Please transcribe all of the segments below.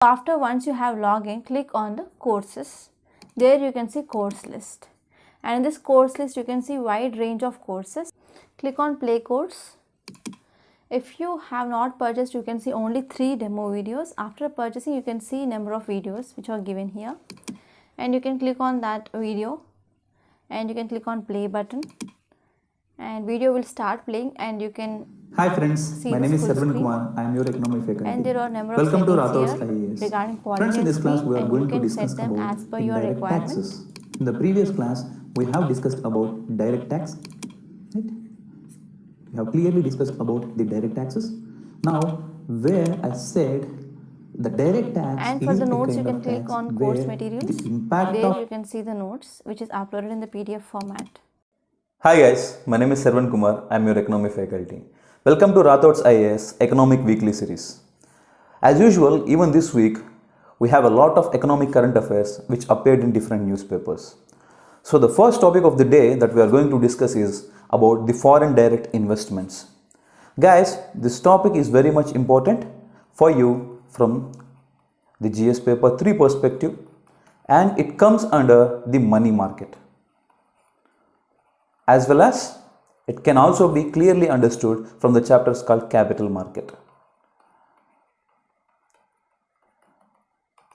After once you have login, click on the courses. There you can see course list, and in this course list you can see wide range of courses. Click on play course. If you have not purchased, you can see only 3 demo videos. After purchasing, you can see number of videos which are given here, and you can click on that video and you can click on play button, and video will start playing, and you can Hi friends, see my the name is full Sarvan screen. Kumar. I am your economic faculty. And there are number of Welcome to settings Rathod's here IAS. regarding Friends, in this class we are and going you to can discuss set them about as per your indirect requirement. taxes. In the previous class, we have discussed about direct tax. Right? We have clearly discussed about the direct taxes. Now, where I said the direct tax and for is the a notes, kind you can of click tax on where course materials. the impact There of you can see the notes which is uploaded in the PDF format. Hi guys, my name is Sarvan Kumar. I am your economic faculty. Welcome to Rathod's IAS Economic Weekly Series. As usual, even this week, we have a lot of economic current affairs which appeared in different newspapers. So the first topic of the day that we are going to discuss is about the foreign direct investments. Guys, this topic is very much important for you from the GS paper 3 perspective, and it comes under the money market. As well as it can also be clearly understood from the chapters called capital market.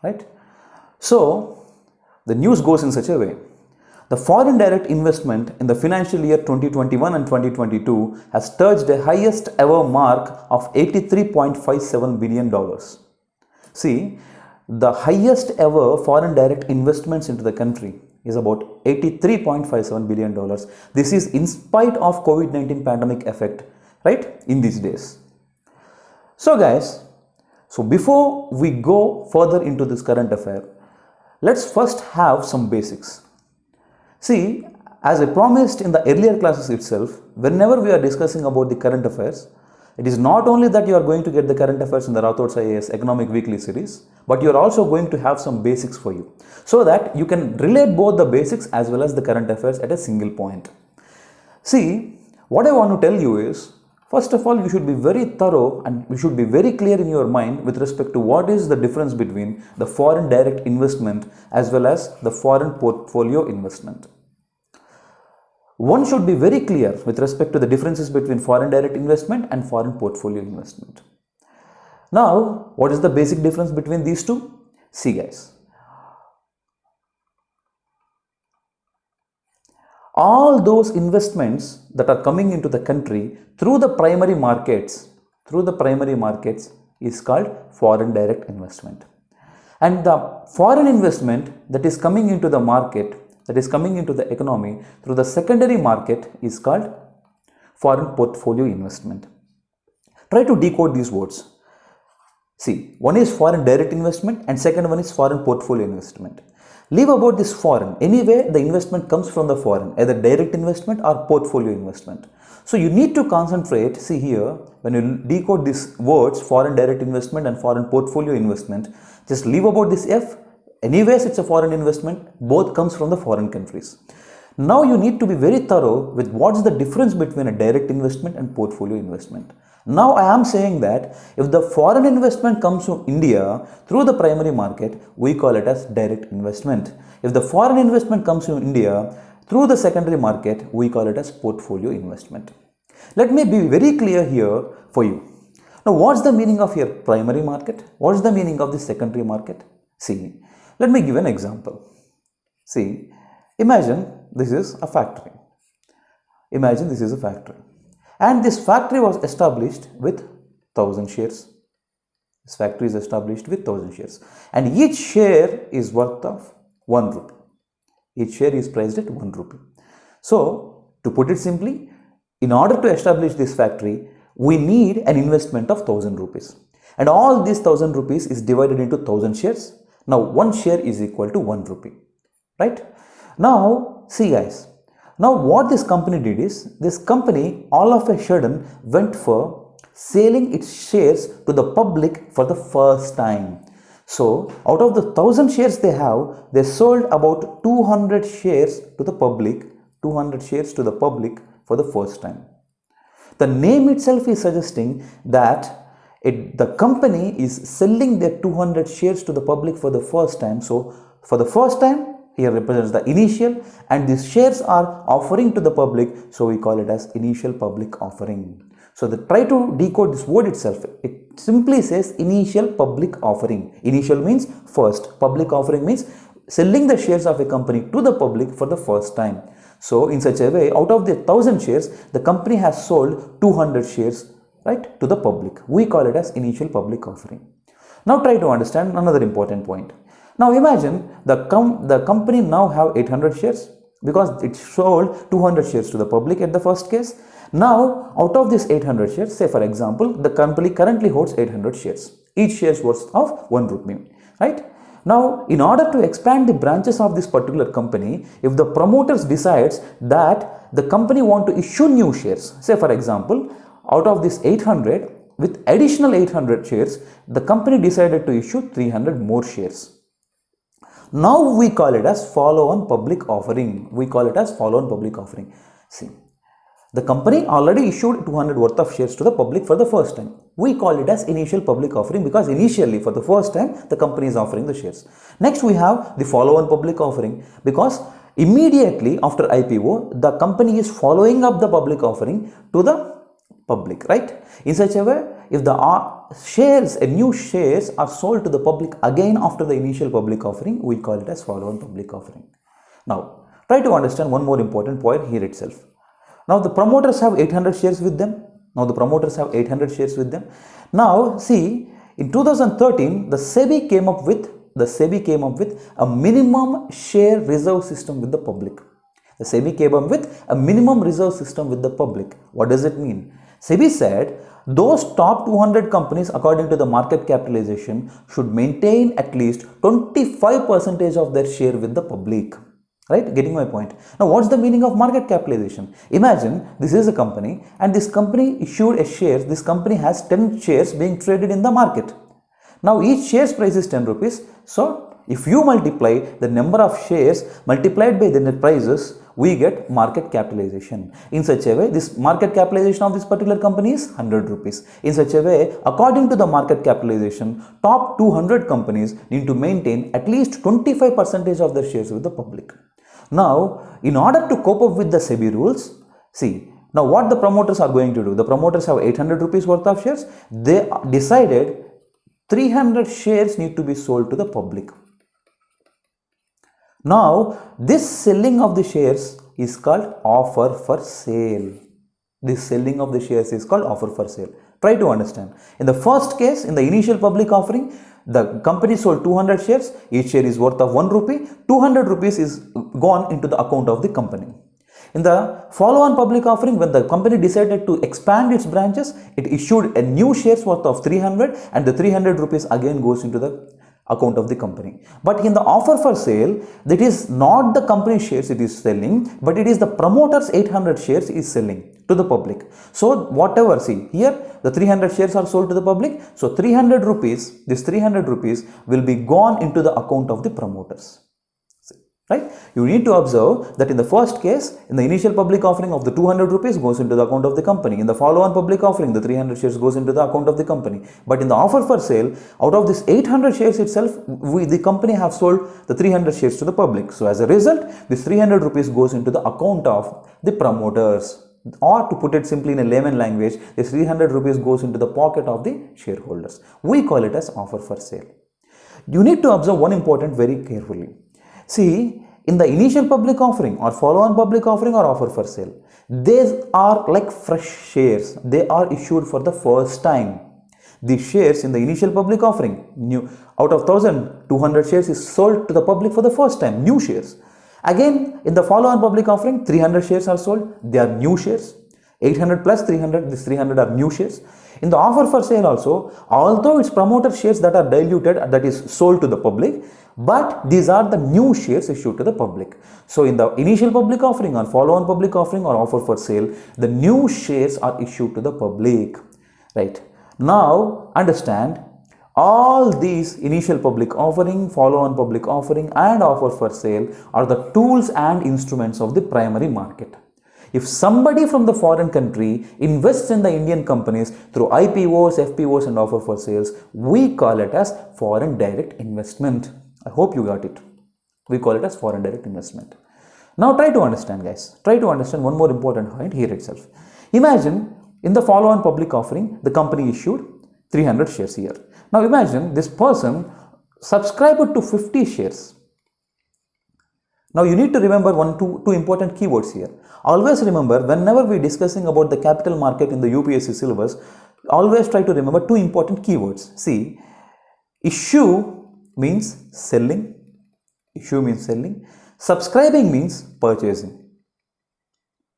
Right? So, the news goes in such a way. The foreign direct investment in the financial year 2021 and 2022 has touched a highest ever mark of $83.57 billion. See, the highest ever foreign direct investments into the country is about $83.57 billion. This is in spite of COVID-19 pandemic effect, right, in these days. So guys, before we go further into this current affair, let's first have some basics. See, as I promised in the earlier classes itself, whenever we are discussing about the current affairs, it is not only that you are going to get the current affairs in the Rathod's IAS Economic Weekly Series, but you are also going to have some basics for you, so that you can relate both the basics as well as the current affairs at a single point. See, what I want to tell you is, first of all, you should be very thorough and you should be very clear in your mind with respect to what is the difference between the foreign direct investment as well as the foreign portfolio investment. One should be very clear with respect to the differences between foreign direct investment and foreign portfolio investment. Now, what is the basic difference between these two? See guys, all those investments that are coming into the country through the primary markets is called foreign direct investment. And the foreign investment that is coming into the market, that is coming into the economy through the secondary market is called foreign portfolio investment. Try to decode these words. See, one is foreign direct investment and second one is foreign portfolio investment. Leave about this foreign. Anyway, the investment comes from the foreign, either direct investment or portfolio investment. So you need to concentrate, see here, when you decode these words, foreign direct investment and foreign portfolio investment, just leave about this F. Anyways, it's a foreign investment, both comes from the foreign countries. Now you need to be very thorough with what's the difference between a direct investment and portfolio investment. Now I am saying that if the foreign investment comes to India through the primary market, we call it as direct investment. If the foreign investment comes to India through the secondary market, we call it as portfolio investment. Let me be very clear here for you. Now what's the meaning of your primary market? What's the meaning of the secondary market? See, let me give an example. See, imagine this is a factory. Imagine this is a factory. And this factory was established with 1,000 shares. This factory is established with 1,000 shares. And each share is worth of 1 rupee. Each share is priced at 1 rupee. So, to put it simply, in order to establish this factory, we need an investment of 1,000 rupees. And all these 1,000 rupees is divided into 1,000 shares. Now, 1 share is equal to 1 rupee. Right? Now, see guys. Now, what this company did is, this company all of a sudden went for selling its shares to the public for the first time. So, out of the 1,000 shares they have, they sold about 200 shares to the public, 200 shares to the public for the first time. The name itself is suggesting that the company is selling their 200 shares to the public for the first time. So for the first time, here represents the initial, and these shares are offering to the public, so we call it as initial public offering. So try to decode this word itself. It simply says initial public offering. Initial means first, public offering means selling the shares of a company to the public for the first time. So in such a way, out of the 1000 shares, the company has sold 200 shares, right, to the public. We call it as initial public offering. Now try to understand another important point. Now imagine the company now have 800 shares because it sold 200 shares to the public at the first case. Now out of this 800 shares, say for example, the company currently holds 800 shares. Each share is worth of 1 rupee, right? Now in order to expand the branches of this particular company, if the promoters decides that the company want to issue new shares, say for example, out of this 800, with additional 800 shares, the company decided to issue 300 more shares. Now we call it as follow-on public offering. We call it as follow-on public offering. See, the company already issued 200 worth of shares to the public for the first time. We call it as initial public offering because initially for the first time the company is offering the shares. Next we have the follow-on public offering because immediately after IPO the company is following up the public offering to the public, right? In such a way, if the new shares are sold to the public again after the initial public offering, we call it as follow-on public offering. Now, try to understand one more important point here itself. Now, the promoters have 800 shares with them. Now, see, in 2013, the SEBI came up with a minimum share reserve system with the public. The SEBI came up with a minimum reserve system with the public. What does it mean? SEBI said those top 200 companies according to the market capitalization should maintain at least 25% of their share with the public. Right? Getting my point. Now, what's the meaning of market capitalization? Imagine this is a company and this company issued a share. This company has 10 shares being traded in the market. Now, each share's price is 10 rupees. So, if you multiply the number of shares multiplied by the net prices, we get market capitalization. In such a way, this market capitalization of this particular company is 100 rupees. In such a way, according to the market capitalization, top 200 companies need to maintain at least 25% of their shares with the public. Now, in order to cope up with the SEBI rules, see, now what the promoters are going to do? The promoters have 800 rupees worth of shares. They decided 300 shares need to be sold to the public. Now, this selling of the shares is called offer for sale. This selling of the shares is called offer for sale. Try to understand. In the first case, in the initial public offering, the company sold 200 shares. Each share is worth of 1 rupee. 200 rupees is gone into the account of the company. In the follow-on public offering, when the company decided to expand its branches, it issued a new shares worth of 300 and the 300 rupees again goes into the account of the company. But in the offer for sale, that is not the company shares it is selling, but it is the promoter's 800 shares is selling to the public. So whatever, see here the 300 shares are sold to the public. So 300 rupees, this 300 rupees will be gone into the account of the promoters. Right? You need to observe that in the first case, in the initial public offering of the 200 rupees goes into the account of the company. In the follow-on public offering, the 300 shares goes into the account of the company. But in the offer for sale, out of this 800 shares itself, the company have sold the 300 shares to the public. So as a result, this 300 rupees goes into the account of the promoters. Or to put it simply in a layman language, this 300 rupees goes into the pocket of the shareholders. We call it as offer for sale. You need to observe one important very carefully. See, in the initial public offering or follow-on public offering or offer for sale, these are like fresh shares. They are issued for the first time. These shares in the initial public offering, new out of 1,200 shares is sold to the public for the first time, new shares. Again, in the follow-on public offering, 300 shares are sold. They are new shares. 800 plus 300, these 300 are new shares. In the offer for sale also, although it's promoter shares that are diluted, that is sold to the public, but these are the new shares issued to the public. So in the initial public offering or follow-on public offering or offer for sale, the new shares are issued to the public. Right? Now understand, all these initial public offering, follow-on public offering and offer for sale are the tools and instruments of the primary market. If somebody from the foreign country invests in the Indian companies through IPOs, FPOs and offer for sales, we call it as foreign direct investment. I hope you got it. We call it as foreign direct investment. Now try to understand, guys. Try to understand one more important point here itself. Imagine in the follow-on public offering, the company issued 300 shares here. Now imagine this person subscribed to 50 shares. Now you need to remember two important keywords here. Always remember, whenever we are discussing about the capital market in the UPSC syllabus, always try to remember two important keywords. See, issue means selling. Issue means selling. Subscribing means purchasing.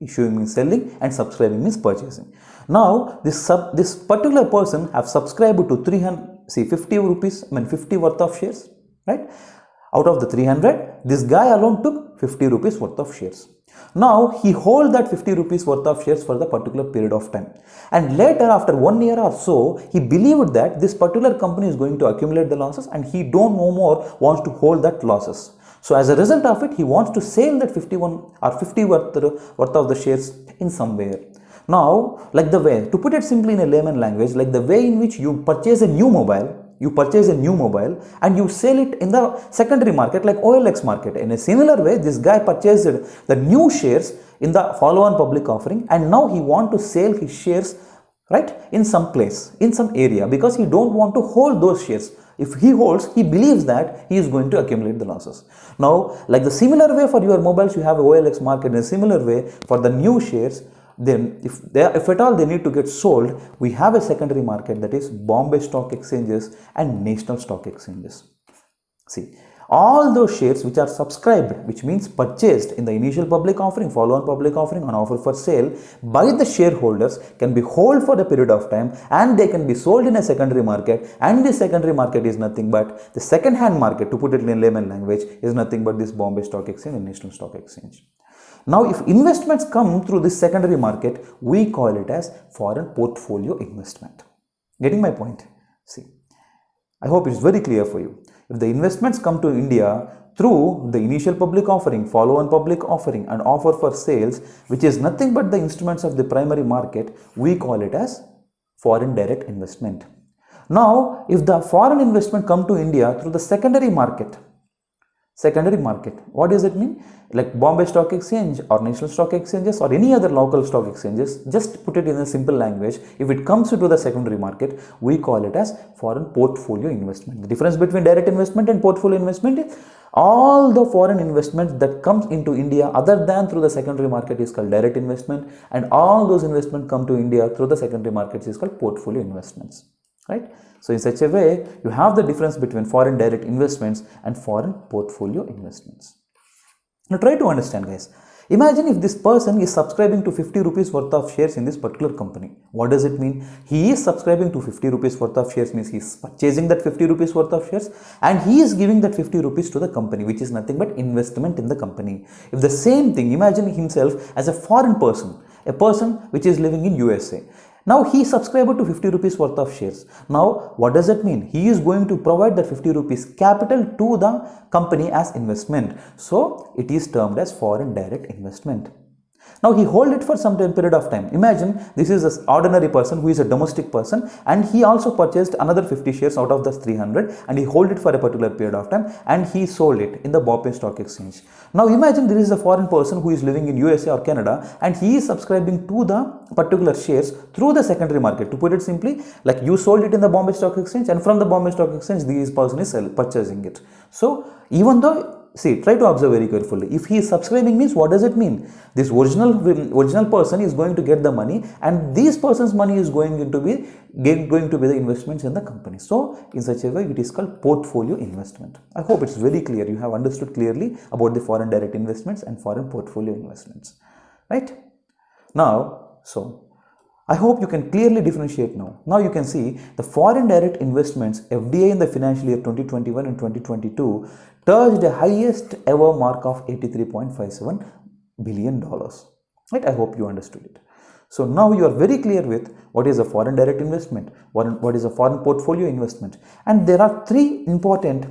Issuing means selling and subscribing means purchasing. Now this particular person have subscribed to 50 rupees, 50 worth of shares, right? Out of the 300, this guy alone took 50 rupees worth of shares. Now he hold that 50 rupees worth of shares for the particular period of time. And later, after 1 year or so, he believed that this particular company is going to accumulate the losses and he don't no more wants to hold that losses. So as a result of it, he wants to sell that 51 or 50 worth of the shares in somewhere. Now, like the way, to put it simply in a layman language, like the way in which you purchase a new mobile, and you sell it in the secondary market like OLX market. In a similar way, this guy purchased the new shares in the follow-on public offering, and now he want to sell his shares, right, in some place, in some area, because he don't want to hold those shares. If he holds, he believes that he is going to accumulate the losses. Now, like the similar way for your mobiles, you have a OLX market. In a similar way for the new shares, then if at all they need to get sold, we have a secondary market, that is Bombay Stock Exchanges and National Stock Exchanges. See, all those shares which are subscribed, which means purchased in the initial public offering, follow-on public offering, on offer for sale by the shareholders, can be held for a period of time and they can be sold in a secondary market. And the secondary market is nothing but the second-hand market, to put it in layman language, is nothing but this Bombay Stock Exchange and National Stock Exchange. Now, if investments come through this secondary market, we call it as foreign portfolio investment. Getting my point? See, I hope it's very clear for you. If the investments come to India through the initial public offering, follow-on public offering and offer for sales, which is nothing but the instruments of the primary market, we call it as foreign direct investment. Now, if the foreign investment come to India through the secondary market, what does it mean? Like Bombay Stock Exchange or National Stock Exchanges or any other local stock exchanges, just put it in a simple language. If it comes into the secondary market, we call it as foreign portfolio investment. The difference between direct investment and portfolio investment is all the foreign investments that comes into India other than through the secondary market is called direct investment, and all those investments come to India through the secondary markets is called portfolio investments, right? So in such a way, you have the difference between foreign direct investments and foreign portfolio investments. Now try to understand, guys. Imagine if this person is subscribing to 50 rupees worth of shares in this particular company. What does it mean? He is subscribing to 50 rupees worth of shares, means he is purchasing that 50 rupees worth of shares and he is giving that 50 rupees to the company, which is nothing but investment in the company. If the same thing, imagine himself as a foreign person, a person which is living in USA. Now he subscribed to 50 rupees worth of shares. Now what does that mean? He is going to provide that 50 rupees capital to the company as investment. So it is termed as foreign direct investment. Now he hold it for some period of time. Imagine this is an ordinary person who is a domestic person and he also purchased another 50 shares out of the 300 and he hold it for a particular period of time and he sold it in the Bombay Stock Exchange. Now imagine there is a foreign person who is living in USA or Canada and he is subscribing to the particular shares through the secondary market. To put it simply, like you sold it in the Bombay Stock Exchange and from the Bombay Stock Exchange this person is purchasing it. So even though, see, try to observe very carefully. If he is subscribing means what does it mean? This original person is going to get the money and this person's money is going to be the investments in the company. So in such a way it is called portfolio investment. I hope it's very clear. You have understood clearly about the foreign direct investments and foreign portfolio investments, right? Now, so I hope you can clearly differentiate now. Now you can see the foreign direct investments FDI in the financial year 2021 and 2022 touched the highest ever mark of $83.57 billion. Right? I hope you understood it. So now you are very clear with what is a foreign direct investment, what is a foreign portfolio investment, and there are three important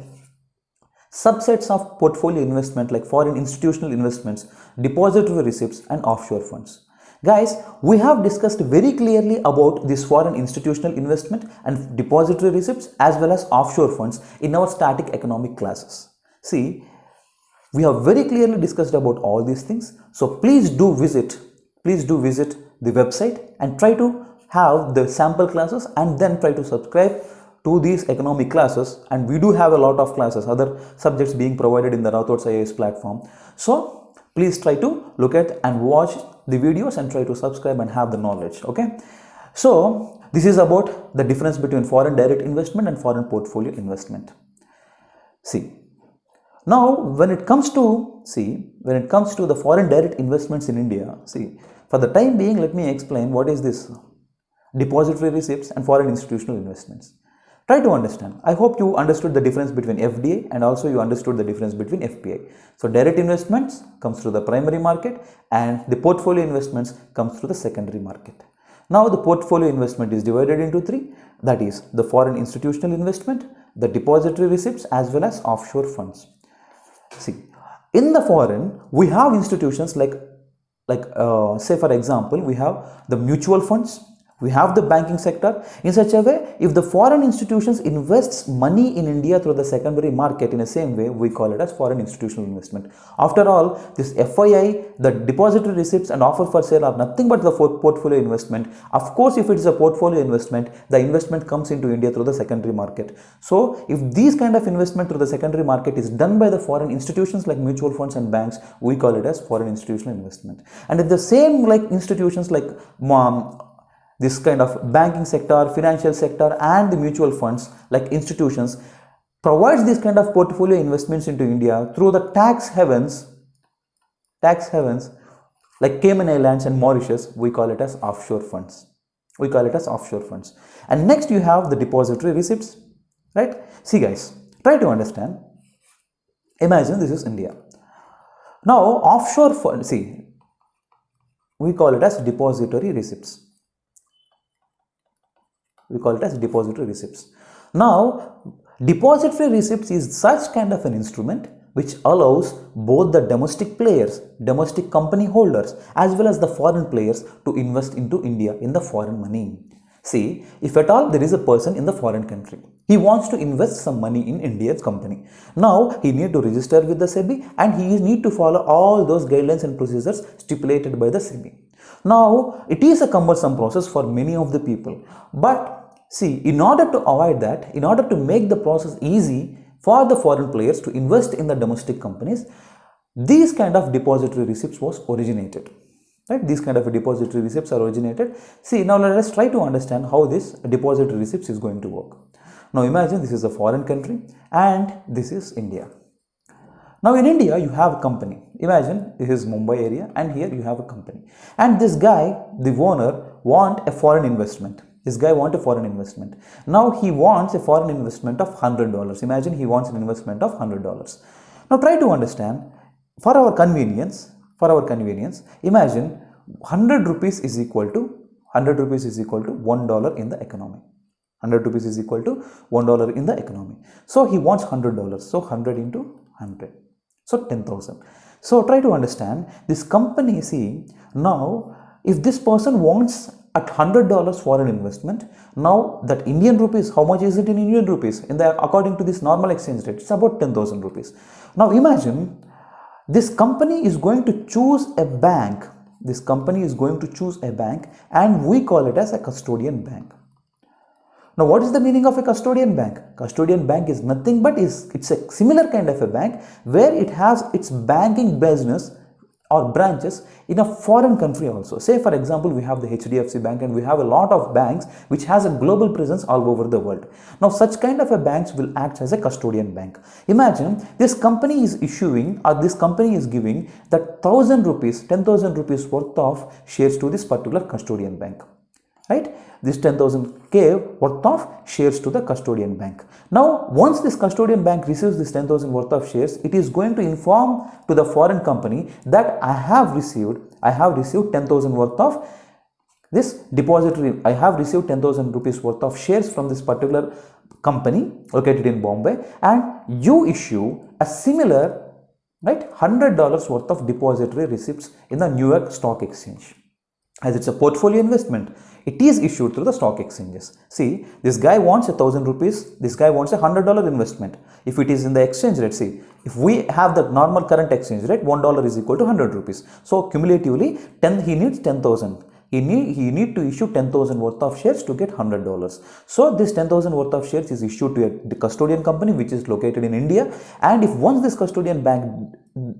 subsets of portfolio investment like foreign institutional investments, depository receipts and offshore funds. Guys, we have discussed very clearly about this foreign institutional investment and depository receipts as well as offshore funds in our static economic classes. See, we have very clearly discussed about all these things. So please do visit the website and try to have the sample classes and then try to subscribe to these economic classes. And we do have a lot of classes, other subjects being provided in the Rathod IAS platform. So please try to look at and watch the videos and try to subscribe and have the knowledge. Okay. So this is about the difference between foreign direct investment and foreign portfolio investment. See. Now, when it comes to the foreign direct investments in India, see, for the time being, let me explain what is this depository receipts and foreign institutional investments. Try to understand. I hope you understood the difference between FDI and also you understood the difference between FPI. So, direct investments comes through the primary market and the portfolio investments comes through the secondary market. Now, the portfolio investment is divided into three, that is the foreign institutional investment, the depository receipts as well as offshore funds. See, in the foreign, we have institutions like say for example, we have the mutual funds, we have the banking sector. In such a way, if the foreign institutions invests money in India through the secondary market in the same way, we call it as foreign institutional investment. After all, this FII, the depository receipts and offer for sale are nothing but the portfolio investment. Of course, if it is a portfolio investment, the investment comes into India through the secondary market. So, if these kind of investment through the secondary market is done by the foreign institutions like mutual funds and banks, we call it as foreign institutional investment. And if the same like institutions like this kind of banking sector, financial sector and the mutual funds like institutions provides this kind of portfolio investments into India through the tax havens like Cayman Islands and Mauritius, we call it as offshore funds. And next you have the depository receipts, right? See guys, try to understand. Imagine this is India. Now offshore fund, see, we call it as depository receipts. Now, depository receipts is such kind of an instrument which allows both the domestic players, domestic company holders, as well as the foreign players to invest into India in the foreign money. See, if at all there is a person in the foreign country, he wants to invest some money in India's company. Now, he need to register with the SEBI and he need to follow all those guidelines and procedures stipulated by the SEBI. Now, it is a cumbersome process for many of the people, but see, in order to avoid that, in order to make the process easy for the foreign players to invest in the domestic companies, these kind of depository receipts was originated. Right? These kind of depository receipts are originated. See, now let us try to understand how this depository receipts is going to work. Now imagine this is a foreign country and this is India. Now in India you have a company. Imagine this is Mumbai area and here you have a company. And this guy, the owner, want a foreign investment. Now he wants a foreign investment of $100. Imagine he wants an investment of $100. Now try to understand, for our convenience, imagine 100 rupees is equal to $1 in the economy. 100 rupees is equal to $1 in the economy. So he wants $100. So 100 into 100. So 10,000. So try to understand this company. See, now if this person wants at $100 for an investment, now that Indian rupees, how much is it in Indian rupees? According to this normal exchange rate, it's about 10,000 rupees. Now imagine this company is going to choose a bank. And we call it as a custodian bank. Now what is the meaning of a custodian bank? Custodian bank is nothing but it's a similar kind of a bank where it has its banking business or branches in a foreign country also. Say for example, we have the HDFC bank and we have a lot of banks which has a global presence all over the world. Now such kind of a banks will act as a custodian bank. Imagine this company is issuing or this company is giving that 1,000 rupees, 10,000 rupees worth of shares to this particular custodian bank. Right? This 10,000K worth of shares to the custodian bank. Now, once this custodian bank receives this 10,000 worth of shares, it is going to inform to the foreign company that I have received 10,000 worth of this depository. I have received 10,000 rupees worth of shares from this particular company located in Bombay, and you issue a similar, right, $100 worth of depository receipts in the New York Stock Exchange. As it's a portfolio investment, it is issued through the stock exchanges. See, this guy wants 1,000 rupees, this guy wants a $100 investment. If it is in the exchange rate, see, if we have the normal current exchange rate, $1 is equal to 100 rupees. So cumulatively, he needs 10,000. He need to issue 10,000 worth of shares to get $100. So this 10,000 worth of shares is issued to the custodian company which is located in India, and if once this custodian bank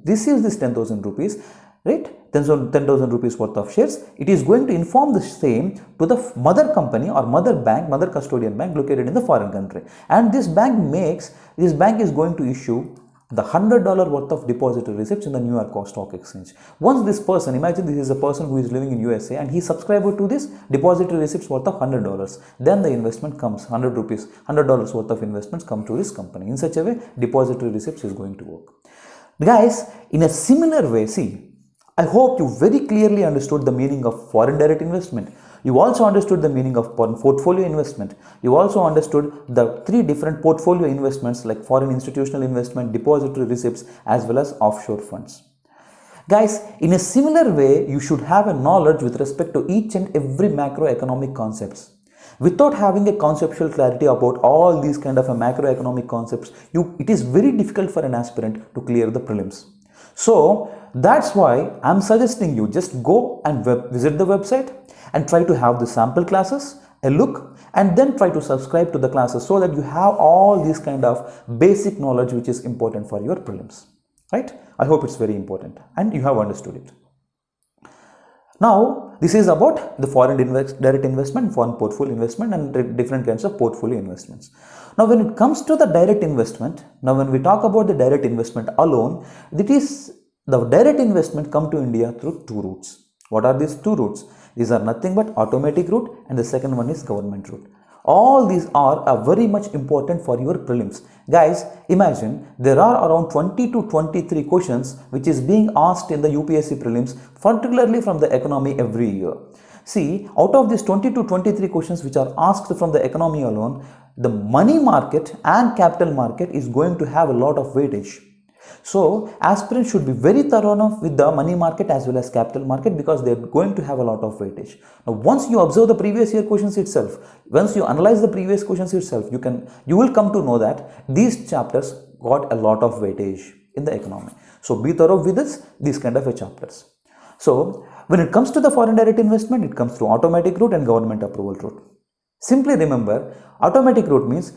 receives this 10,000 rupees, right, 10,000 rupees worth of shares, it is going to inform the same to the mother company or mother custodian bank located in the foreign country, and this bank is going to issue the $100 worth of depository receipts in the New York Stock Exchange. Once this person, imagine this is a person who is living in USA and he subscribed to this depository receipts worth of $100, then the investment comes, $100 worth of investments come to this company. In such a way, depository receipts is going to work. Guys, in a similar way, see, I hope you very clearly understood the meaning of foreign direct investment. You also understood the meaning of portfolio investment. You also understood the three different portfolio investments like foreign institutional investment, depository receipts, as well as offshore funds. Guys, in a similar way, you should have a knowledge with respect to each and every macroeconomic concepts. Without having a conceptual clarity about all these kind of macroeconomic concepts, it is very difficult for an aspirant to clear the prelims. So that's why I'm suggesting you just go and visit the website and try to have the sample classes, a look, and then try to subscribe to the classes so that you have all these kind of basic knowledge which is important for your prelims, right? I hope it's very important and you have understood it. Now, this is about the foreign direct investment, foreign portfolio investment, and different kinds of portfolio investments. Now, when it comes to the direct investment, now when we talk about the direct investment alone, the direct investment come to India through two routes. What are these two routes? These are nothing but automatic route, and the second one is government route. All these are very much important for your prelims. Guys, imagine there are around 20 to 23 questions which is being asked in the UPSC prelims, particularly from the economy every year. See, out of these 20 to 23 questions which are asked from the economy alone, the money market and capital market is going to have a lot of weightage. So, aspirants should be very thorough enough with the money market as well as capital market because they are going to have a lot of weightage. Now, once you observe the previous year questions itself, once you analyze the previous questions itself, you will come to know that these chapters got a lot of weightage in the economy. So, be thorough with these kind of chapters. So, when it comes to the foreign direct investment, it comes through automatic route and government approval route. Simply remember, automatic route means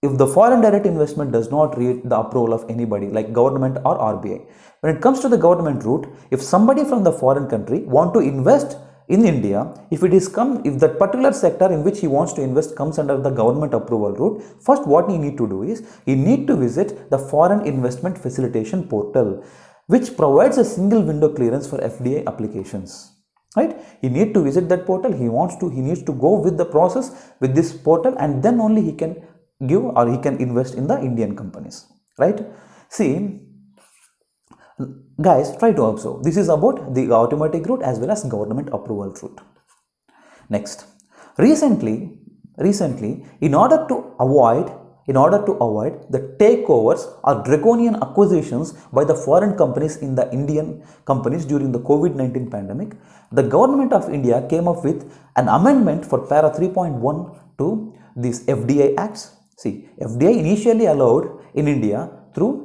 if the foreign direct investment does not need the approval of anybody like government or RBI. When it comes to the government route, if somebody from the foreign country want to invest in India, if that particular sector in which he wants to invest comes under the government approval route, first what he need to do is he need to visit the Foreign Investment Facilitation Portal, which provides a single window clearance for FDI applications. Right? He need to visit that portal. He needs to go with the process with this portal, and then only he can give or he can invest in the Indian companies, right? See, guys, try to observe. This is about the automatic route as well as government approval route. Next, recently, in order to avoid the takeovers or draconian acquisitions by the foreign companies in the Indian companies during the COVID-19 pandemic, the government of India came up with an amendment for para 3.1 to these FDI acts. See, FDI initially allowed in India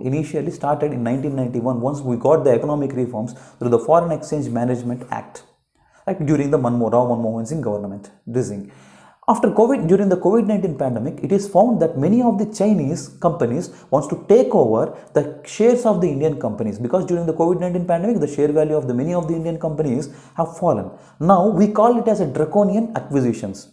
initially started in 1991 once we got the economic reforms through the Foreign Exchange Management Act, right, during the Manmohan Singh government. During the COVID-19 pandemic, it is found that many of the Chinese companies wants to take over the shares of the Indian companies because during the COVID-19 pandemic, the share value of many of the Indian companies have fallen. Now, we call it as a draconian acquisitions.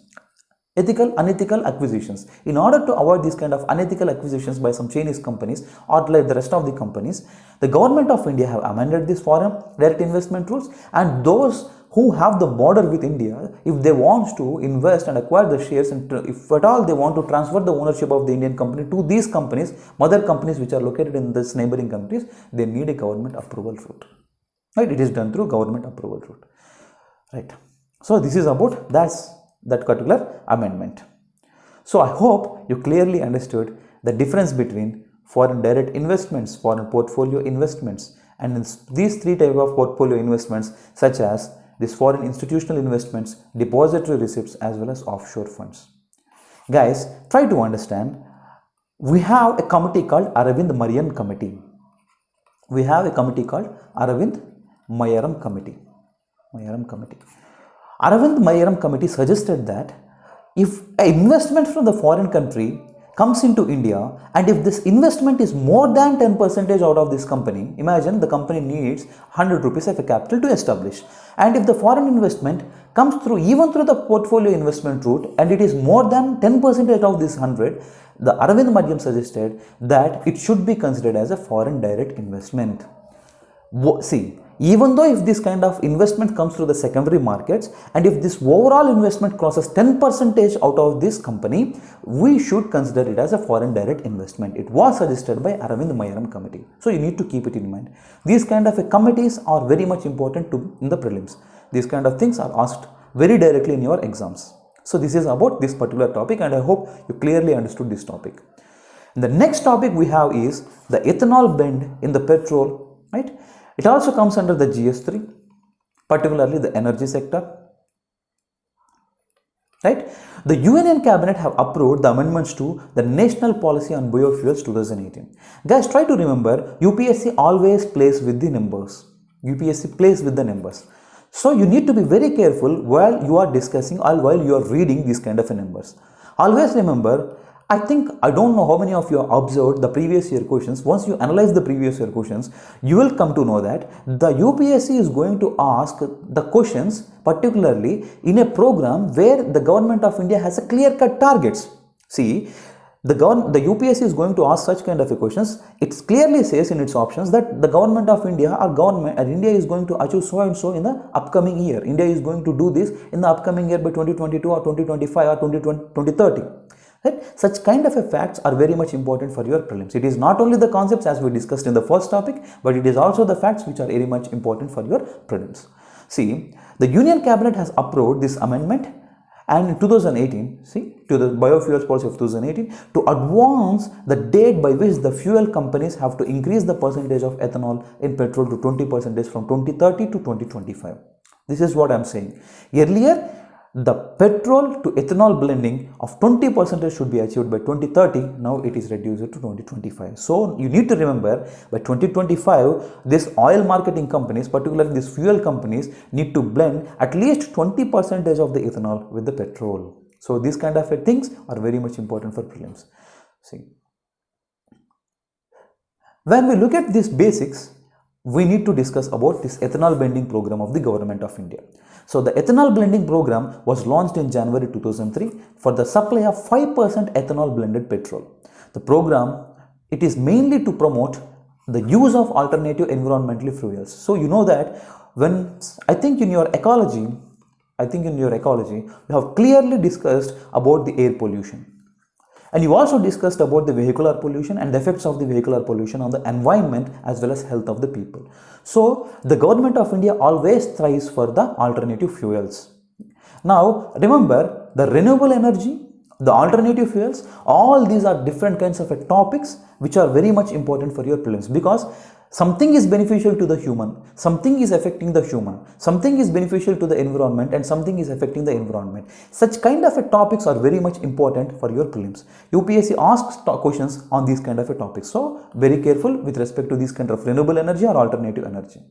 Unethical acquisitions. In order to avoid these kind of unethical acquisitions by some Chinese companies or like the rest of the companies, the government of India have amended these foreign direct investment rules, and those who have the border with India, if they want to invest and acquire the shares, and if at all they want to transfer the ownership of the Indian company to these companies, mother companies which are located in this neighboring countries, they need a government approval route. Right? It is done through government approval route. Right. So this is about that particular amendment. So I hope you clearly understood the difference between foreign direct investments, foreign portfolio investments, and these three types of portfolio investments, such as these foreign institutional investments, depository receipts, as well as offshore funds. Guys, try to understand. We have a committee called Aravind Mariam Committee. We have a committee called Aravind Mayaram Committee. Aravind Mayaram Committee suggested that if an investment from the foreign country comes into India, and if this investment is more than 10% out of this company, imagine the company needs 100 rupees of a capital to establish, and if the foreign investment comes through even through the portfolio investment route and it is more than 10% of this 100, the Aravind Mariam suggested that it should be considered as a foreign direct investment. See, even though if this kind of investment comes through the secondary markets, and if this overall investment crosses 10% out of this company, we should consider it as a foreign direct investment. It was suggested by Aravind Mayaram Committee. So you need to keep it in mind. These kind of committees are very much important in the prelims. These kind of things are asked very directly in your exams. So this is about this particular topic, and I hope you clearly understood this topic. And the next topic we have is the ethanol blend in the petrol, right? It also comes under the GS3, particularly the energy sector, right? The Union Cabinet have approved the amendments to the National Policy on Biofuels 2018. Guys, try to remember, UPSC always plays with the numbers. UPSC plays with the numbers. So you need to be very careful while you are discussing or while you are reading these kind of numbers. Always remember, I don't know how many of you have observed the previous year questions. Once you analyze the previous year questions, you will come to know that the UPSC is going to ask the questions particularly in a program where the government of India has a clear-cut targets. See, the UPSC is going to ask such kind of questions. It clearly says in its options that the government of India India is going to achieve so and so in the upcoming year. India is going to do this in the upcoming year by 2022 or 2025 or 2030. Right? Such kind of facts are very much important for your prelims. It is not only the concepts as we discussed in the first topic, but it is also the facts which are very much important for your prelims. See, the Union Cabinet has approved this amendment, and in 2018, to the Biofuels Policy of 2018, to advance the date by which the fuel companies have to increase the percentage of ethanol in petrol to 20% from 2030 to 2025. This is what I am saying. Earlier, the petrol to ethanol blending of 20% should be achieved by 2030. Now it is reduced to 2025. So you need to remember, by 2025, these oil marketing companies, particularly these fuel companies, need to blend at least 20% of the ethanol with the petrol. So these kind of things are very much important for prelims. See, when we look at these basics, we need to discuss about this ethanol blending program of the government of India. So the ethanol blending program was launched in January 2003 for the supply of 5% ethanol blended petrol. The program, it is mainly to promote the use of alternative environmental fuels. So you know that when I think in your ecology, you have clearly discussed about the air pollution. And you also discussed about the vehicular pollution and the effects of the vehicular pollution on the environment as well as health of the people. So the government of India always strives for the alternative fuels. Now remember, the renewable energy, the alternative fuels, all these are different kinds of topics which are very much important for your prelims, because something is beneficial to the human, something is affecting the human, something is beneficial to the environment, and something is affecting the environment. Such kind of topics are very much important for your prelims. UPSC asks questions on these kind of topics. So very careful with respect to these kind of renewable energy or alternative energy.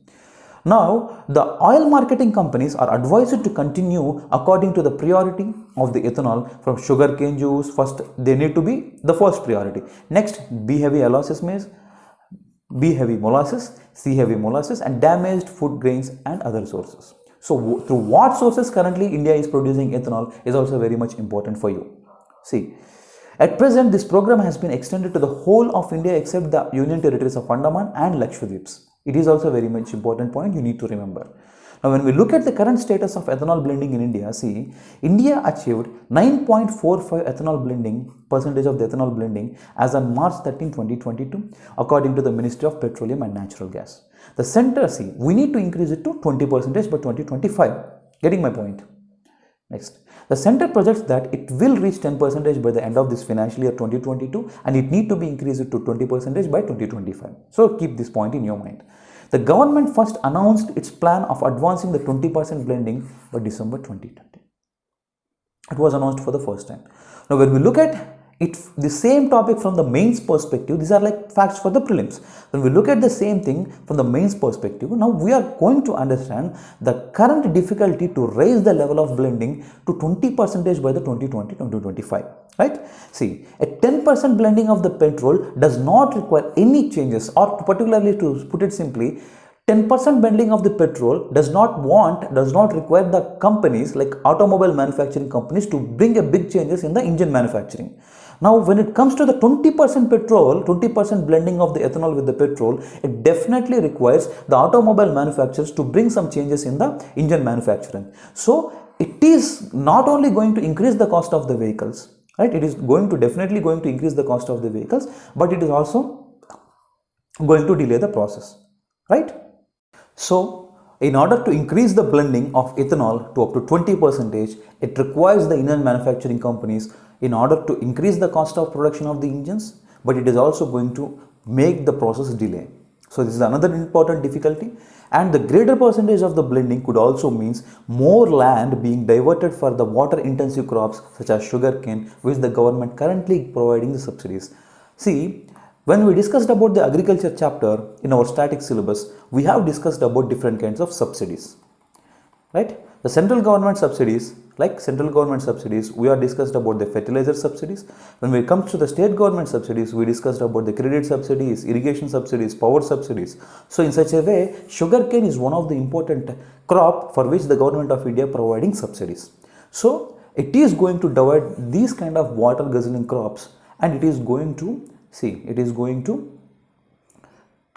Now, the oil marketing companies are advised to continue according to the priority of the ethanol from sugarcane juice. First, they need to be the first priority. Next, B-heavy molasses maize, B-heavy molasses, C-heavy molasses, and damaged food grains and other sources. So, through what sources currently India is producing ethanol is also very much important for you. See, at present, this program has been extended to the whole of India except the Union Territories of Andaman and Lakshadweeps. It is also a very much important point you need to remember. Now, when we look at the current status of ethanol blending in India, see, India achieved 9.45 ethanol blending percentage of the ethanol blending as on March 13, 2022, according to the Ministry of Petroleum and Natural Gas. The center, we need to increase it to 20% by 2025. Getting my point? Next, The center projects that it will reach 10% by the end of this financial year 2022 and it need to be increased to 20% by 2025. So keep this point in your mind. The government first announced its plan of advancing the 20% blending by December 2020. It was announced for the first time. Now when we look at it, the same topic from the mains perspective, these are like facts for the prelims. When we look at the same thing from the mains perspective, now we are going to understand the current difficulty to raise the level of blending to 20% by the 2020-2025, right? See, a 10% blending of the petrol does not require any changes, or particularly to put it simply, 10% blending of the petrol does not require the companies like automobile manufacturing companies to bring a big changes in the engine manufacturing. Now, when it comes to the 20% petrol, 20% blending of the ethanol with the petrol, it definitely requires the automobile manufacturers to bring some changes in the engine manufacturing. So, it is not only going to increase the cost of the vehicles, right? It is definitely going to increase the cost of the vehicles, but it is also going to delay the process, right? So, in order to increase the blending of ethanol to up to 20%, it requires the engine manufacturing companies in order to increase the cost of production of the engines, but it is also going to make the process delay. So this is another important difficulty, and the greater percentage of the blending could also means more land being diverted for the water intensive crops such as sugarcane, which the government currently providing the subsidies. See, when we discussed about the agriculture chapter in our static syllabus, we have discussed about different kinds of subsidies, right? The central government subsidies, we are discussed about the fertilizer subsidies. When it comes to the state government subsidies, we discussed about the credit subsidies, irrigation subsidies, power subsidies. So in such a way, sugarcane is one of the important crop for which the government of India providing subsidies. So it is going to divide these kind of water guzzling crops, and it is going to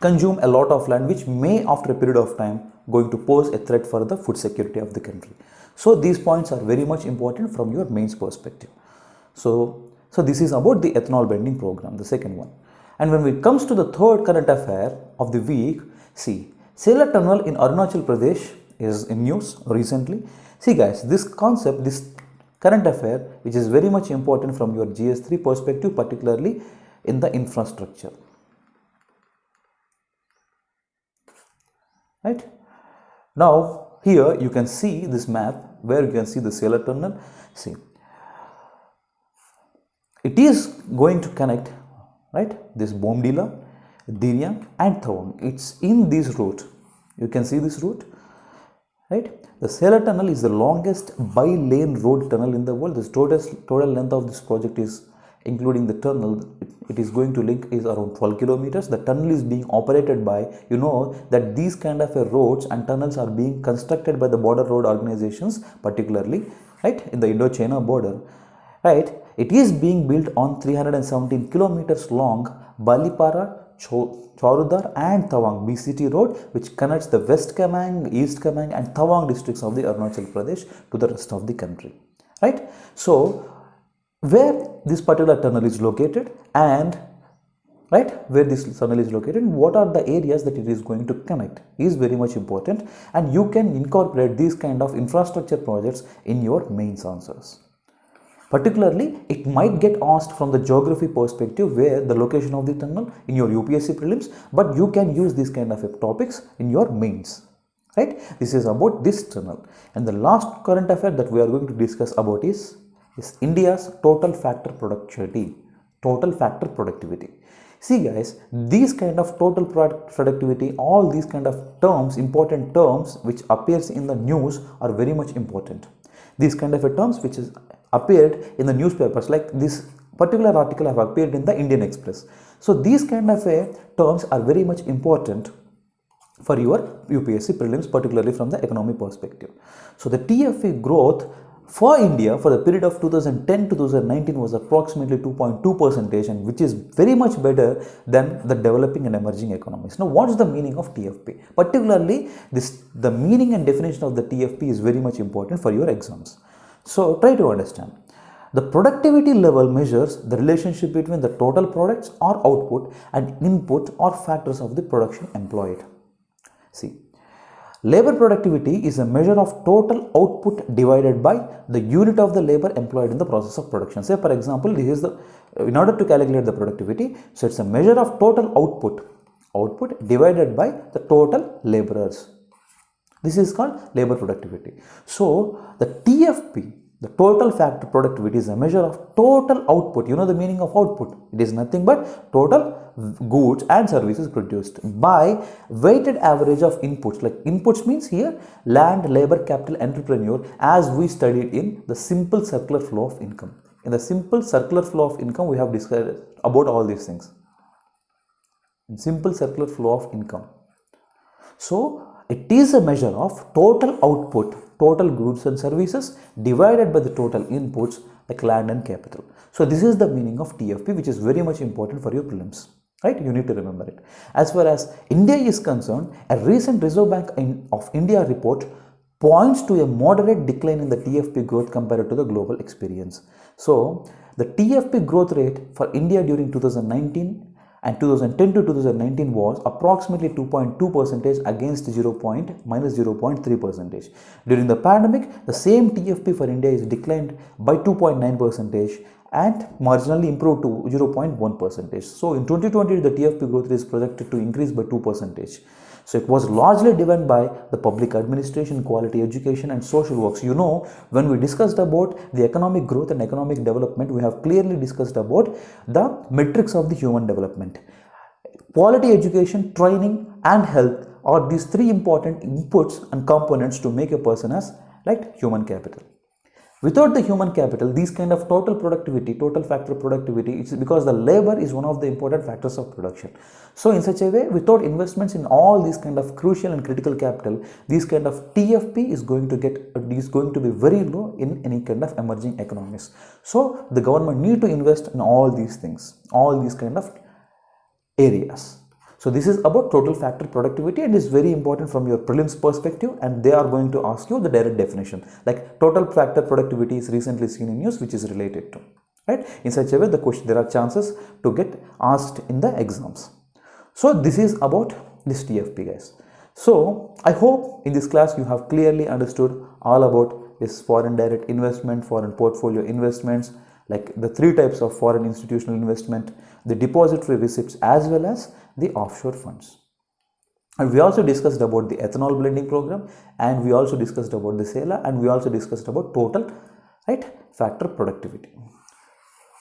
consume a lot of land, which may after a period of time going to pose a threat for the food security of the country. So these points are very much important from your mains perspective. So this is about the ethanol blending program, the second one. And when it comes to the third current affair of the week, see, Sailor Tunnel in Arunachal Pradesh is in news recently. See guys, this concept, this current affair, which is very much important from your GS3 perspective, particularly in the infrastructure, right? Now here you can see this map where you can see the Sailor Tunnel. See, it is going to connect, right, this Bomdila, Diryang and Tawang. It's in this route. You can see this route, right? The Sailor Tunnel is the longest bi-lane road tunnel in the world. The total length of this project is, including the tunnel, it is going to link is around 12 kilometers. The tunnel is being operated by, you know that these kind of roads and tunnels are being constructed by the border road organizations, particularly, right, in the Indo-China border, right? It is being built on 317 kilometers long Balipara, Chaurudar and Tawang BCT road, which connects the West Kamang, East Kamang and Tawang districts of the Arunachal Pradesh to the rest of the country, right? So where this particular tunnel is located and what are the areas that it is going to connect is very much important, and you can incorporate these kind of infrastructure projects in your mains answers. Particularly, it might get asked from the geography perspective where the location of the tunnel in your UPSC prelims, but you can use these kind of topics in your mains, right? This is about this tunnel. And the last current affair that we are going to discuss about is India's total factor productivity. See guys, these kind of total productivity, all these kind of terms, important terms which appears in the news are very much important. These kind of terms which is appeared in the newspapers, like this particular article have appeared in the Indian Express. So these kind of terms are very much important for your UPSC prelims, particularly from the economy perspective. So the TFE growth for India for the period of 2010 to 2019 was approximately 2.2%, and which is very much better than the developing and emerging economies. Now, what is the meaning of TFP? Particularly, the meaning and definition of the TFP is very much important for your exams. So, try to understand. The productivity level measures the relationship between the total products or output and input or factors of the production employed. See, Labor productivity is a measure of total output divided by the unit of the labor employed in the process of production. Say for example, this is the, in order to calculate the productivity, so it's a measure of total output divided by the total laborers. This is called labor productivity. So the TFP, the total factor productivity, is a measure of total output. You know the meaning of output. It is nothing but total goods and services produced by weighted average of inputs. Like inputs means here land, labor, capital, entrepreneur, as we studied in the simple circular flow of income. In the simple circular flow of income, we have discussed about all these things. In simple circular flow of income. So it is a measure of total output, total goods and services divided by the total inputs like land and capital. So this is the meaning of TFP, which is very much important for your prelims. Right? You need to remember it. As far as India is concerned, a recent Reserve Bank of India report points to a moderate decline in the TFP growth compared to the global experience. So the TFP growth rate for India during 2019 and 2010 to 2019 was approximately 2.2% against minus 0.3%. During the pandemic, the same TFP for India is declined by 2.9% and marginally improved to 0.1%. So in 2020, the TFP growth rate is projected to increase by 2%. So it was largely driven by the public administration, quality education and social works. You know, when we discussed about the economic growth and economic development, we have clearly discussed about the metrics of the human development. Quality education, training and health are these three important inputs and components to make a person as like human capital. Without the human capital, these kind of total productivity, total factor productivity, it's because the labor is one of the important factors of production. So in such a way, without investments in all these kind of crucial and critical capital, these kind of TFP is going to be very low in any kind of emerging economies. So the government need to invest in all these things, all these kind of areas. So this is about total factor productivity and is very important from your prelims perspective, and they are going to ask you the direct definition. Like total factor productivity is recently seen in news, which is related to, right? In such a way, the question, there are chances to get asked in the exams. So this is about this TFP, guys. So I hope in this class you have clearly understood all about this foreign direct investment, foreign portfolio investments, like the three types of foreign institutional investment, the depository receipts as well as the offshore funds. And we also discussed about the ethanol blending program, and we also discussed about the SELA, and we also discussed about total factor productivity.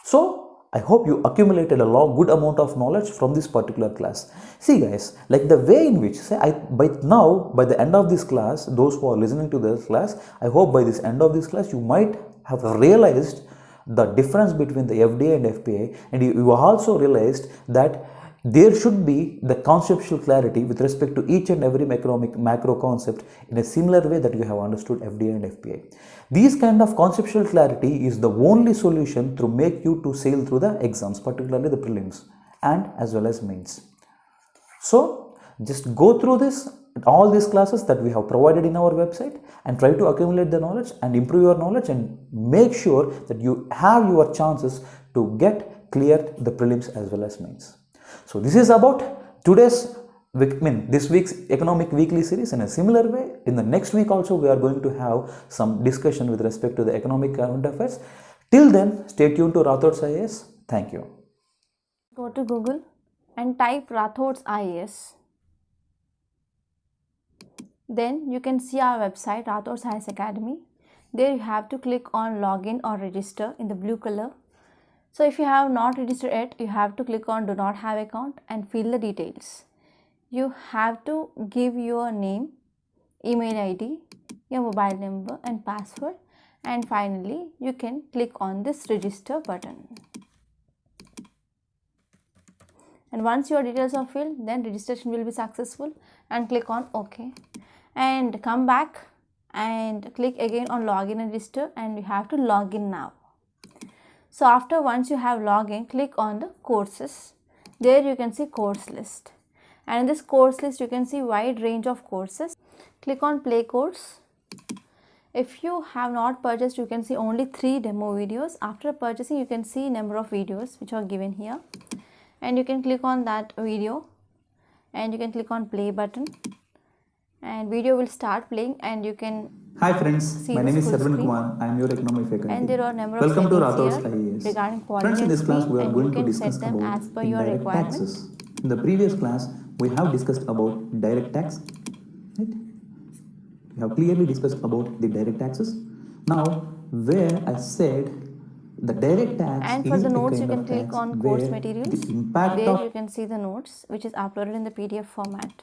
So I hope you accumulated a good amount of knowledge from this particular class. See guys, like the way in which, by the end of this class, those who are listening to this class, I hope by this end of this class, you might have realized the difference between the FDA and FPI, and you also realized that there should be the conceptual clarity with respect to each and every macro concept in a similar way that you have understood FDA and FPI. These kind of conceptual clarity is the only solution to make you to sail through the exams, particularly the prelims and as well as mains. So just go through this, all these classes that we have provided in our website, and try to accumulate the knowledge and improve your knowledge, and make sure that you have your chances to get clear the prelims as well as mains. So this is about this week's economic weekly series. In a similar way, in the next week also we are going to have some discussion with respect to the economic current affairs. Till then, stay tuned to Rathod's IAS. Thank you. Go to Google and type Rathod's IAS. Then you can see our website, Rathod's IAS Academy. There you have to click on login or register in the blue color. So if you have not registered yet, you have to click on do not have account and fill the details. You have to give your name, email ID, your mobile number and password, and finally you can click on this register button. And once your details are filled, then registration will be successful, and click on OK. And come back and click again on login and register, and you have to log in now. So once you have login, click on the courses. There you can see course list, and in this course list you can see wide range of courses. Click on play course. If you have not purchased, you can see only 3 demo videos. After purchasing, you can see number of videos which are given here, and you can click on that video and you can click on play button, and video will start playing and you can Hi friends, see my the name is full Sarvan screen. Kumar. I am your economic faculty. And there are a number of Welcome to settings Rathaus here IAS. regarding foreign Friends, in this class we are and going you to can discuss set them about as per your indirect requirement. taxes. In the previous class, we have discussed about direct tax. Right? We have clearly discussed about the direct taxes. Now, where I said the direct tax And for is the a notes, kind you can of click tax on course where materials. the impact There of you can see the notes which is uploaded in the PDF format.